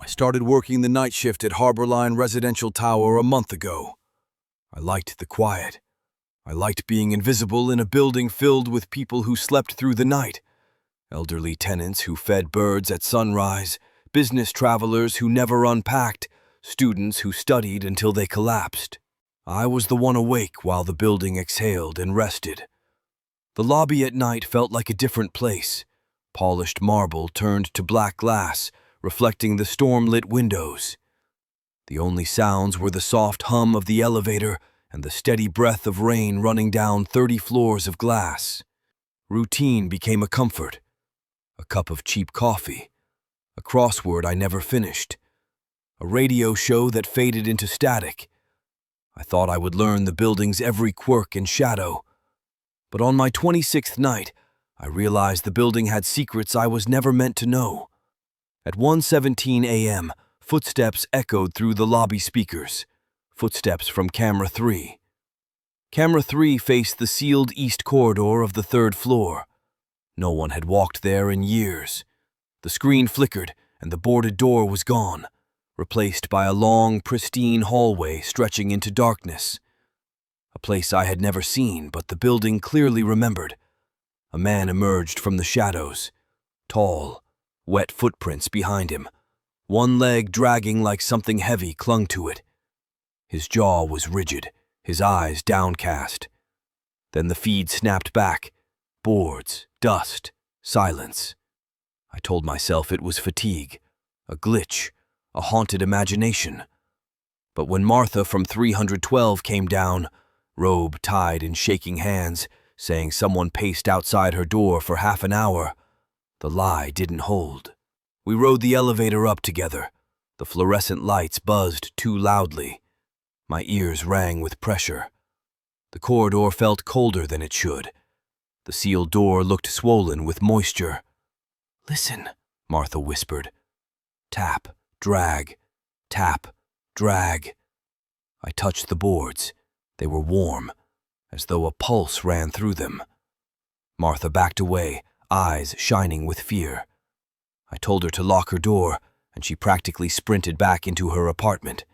Started working the night shift at Harborline Residential Tower a month ago. I liked the quiet. I liked being invisible in a building filled with people who slept through the night. Elderly tenants who fed birds at sunrise, business travelers who never unpacked, students who studied until they collapsed. I was the one awake while the building exhaled and rested. The lobby at night felt like a different place. Polished marble turned to black glass, reflecting the storm-lit windows. The only sounds were the soft hum of the elevator and the steady breath of rain running down 30 floors of glass. Routine became a comfort. A cup of cheap coffee. A crossword I never finished. A radio show that faded into static. I thought I would learn the building's every quirk and shadow. But on my 26th night, I realized the building had secrets I was never meant to know. At 1:17 a.m., footsteps echoed through the lobby speakers. Footsteps from Camera 3. Camera 3 faced the sealed east corridor of the third floor. No one had walked there in years. The screen flickered, and the boarded door was gone, replaced by a long, pristine hallway stretching into darkness. A place I had never seen, but the building clearly remembered. A man emerged from the shadows, tall, wet footprints behind him. One leg dragging like something heavy clung to it. His jaw was rigid, his eyes downcast. Then the feed snapped back. Boards, dust, silence. I told myself it was fatigue, a glitch, a haunted imagination. But when Martha from 312 came down, robe tied and shaking hands, saying someone paced outside her door for half an hour, the lie didn't hold. We rode the elevator up together. The fluorescent lights buzzed too loudly. My ears rang with pressure. The corridor felt colder than it should. The sealed door looked swollen with moisture. "Listen," Martha whispered. Tap, drag, tap, drag. I touched the boards. They were warm, as though a pulse ran through them. Martha backed away, eyes shining with fear. I told her to lock her door, and she practically sprinted back into her apartment.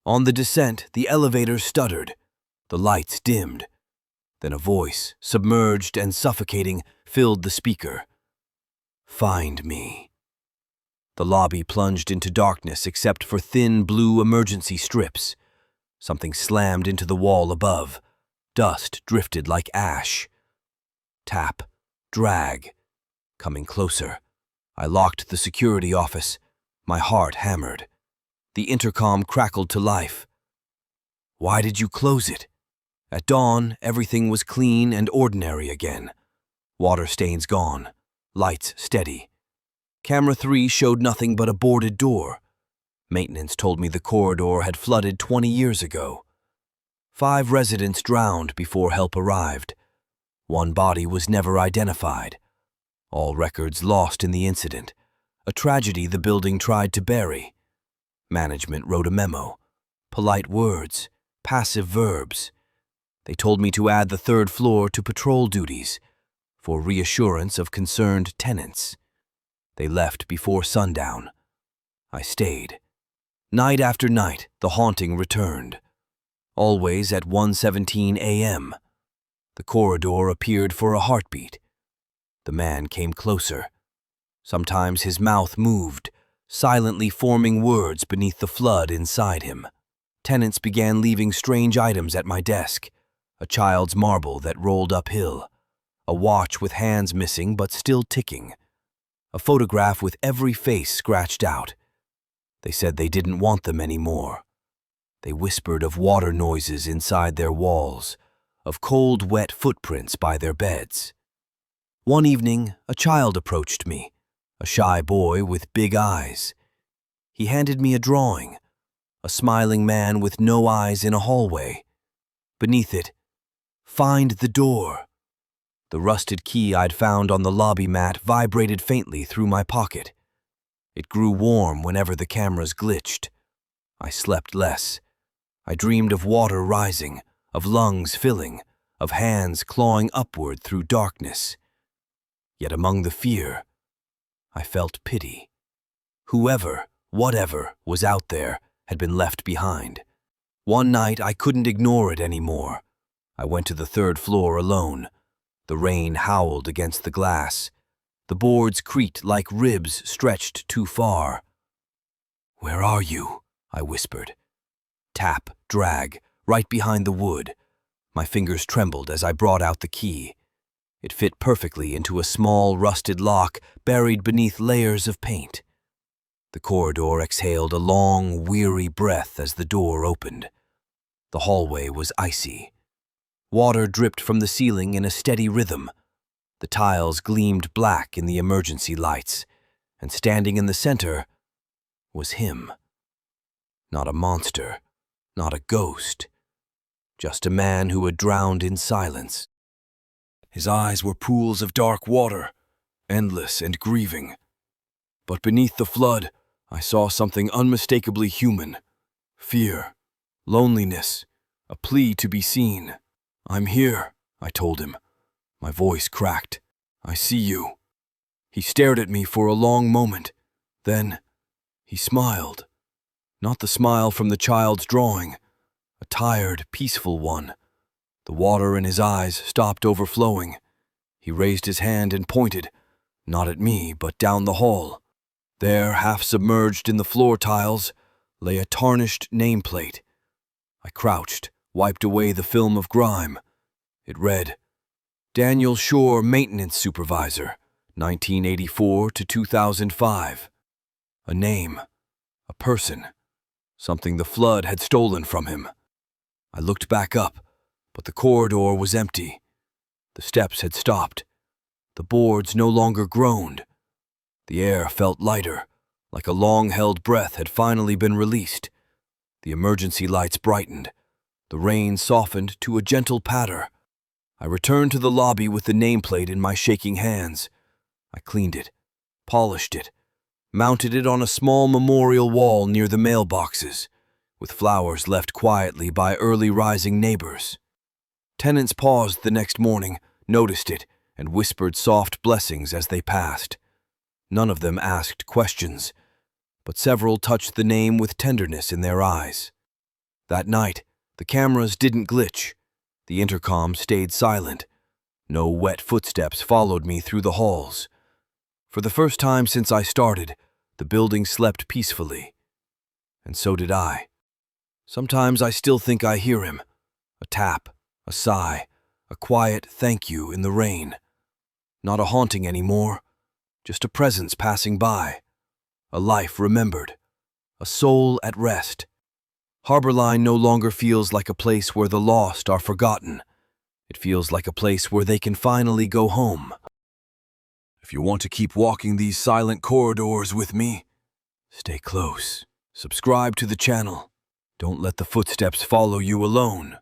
On the descent, the elevator stuttered. The lights dimmed. Then a voice, submerged and suffocating, filled the speaker. "Find me." The lobby plunged into darkness except for thin blue emergency strips. Something slammed into the wall above. Dust drifted like ash. Tap, drag. Coming closer. I locked the security office. My heart hammered. The intercom crackled to life. "Why did you close it?" At dawn, everything was clean and ordinary again. Water stains gone. Lights steady. Camera 3 showed nothing but a boarded door. Maintenance told me the corridor had flooded 20 years ago. 5 residents drowned before help arrived. One body was never identified. All records lost in the incident, a tragedy the building tried to bury. Management wrote a memo. Polite words, passive verbs. They told me to add the third floor to patrol duties, for reassurance of concerned tenants. They left before sundown. I stayed. Night after night, the haunting returned. Always at 1:17 a.m. The corridor appeared for a heartbeat. The man came closer. Sometimes his mouth moved, silently forming words beneath the flood inside him. Tenants began leaving strange items at my desk. A child's marble that rolled uphill. A watch with hands missing but still ticking. A photograph with every face scratched out. They said they didn't want them anymore. They whispered of water noises inside their walls, of cold, wet footprints by their beds. One evening, a child approached me, a shy boy with big eyes. He handed me a drawing, a smiling man with no eyes in a hallway. Beneath it, "Find the door." The rusted key I'd found on the lobby mat vibrated faintly through my pocket. It grew warm whenever the cameras glitched. I slept less. I dreamed of water rising, of lungs filling, of hands clawing upward through darkness. Yet among the fear, I felt pity. Whoever Whatever was out there had been left behind. One night I couldn't ignore it anymore. I went to the third floor alone. The rain howled against the glass. The boards creaked like ribs stretched too far. "Where are you?" I whispered. Tap, drag, right behind the wood. My fingers trembled as I brought out the key. It fit perfectly into a small, rusted lock buried beneath layers of paint. The corridor exhaled a long, weary breath as the door opened. The hallway was icy. Water dripped from the ceiling in a steady rhythm. The tiles gleamed black in the emergency lights, and standing in the center was him. Not a monster, not a ghost, just a man who had drowned in silence. His eyes were pools of dark water, endless and grieving. But beneath the flood, I saw something unmistakably human. Fear, loneliness, a plea to be seen. "I'm here," I told him. My voice cracked. "I see you." He stared at me for a long moment. Then he smiled. Not the smile from the child's drawing, a tired, peaceful one. The water in his eyes stopped overflowing. He raised his hand and pointed, not at me, but down the hall. There, half submerged in the floor tiles, lay a tarnished nameplate. I crouched, wiped away the film of grime. It read, "Daniel Shore, Maintenance Supervisor, 1984 to 2005. A name, a person, something the flood had stolen from him. I looked back up, but the corridor was empty. The steps had stopped. The boards no longer groaned. The air felt lighter, like a long-held breath had finally been released. The emergency lights brightened. The rain softened to a gentle patter. I returned to the lobby with the nameplate in my shaking hands. I cleaned it, polished it, mounted it on a small memorial wall near the mailboxes, with flowers left quietly by early-rising neighbors. Tenants paused the next morning, noticed it, and whispered soft blessings as they passed. None of them asked questions, but several touched the name with tenderness in their eyes. That night, the cameras didn't glitch. The intercom stayed silent. No wet footsteps followed me through the halls. For the first time since I started, the building slept peacefully. And so did I. Sometimes I still think I hear him. A tap, a sigh, a quiet thank you in the rain. Not a haunting anymore, just a presence passing by. A life remembered. A soul at rest. Harborline no longer feels like a place where the lost are forgotten. It feels like a place where they can finally go home. If you want to keep walking these silent corridors with me, stay close. Subscribe to the channel. Don't let the footsteps follow you alone.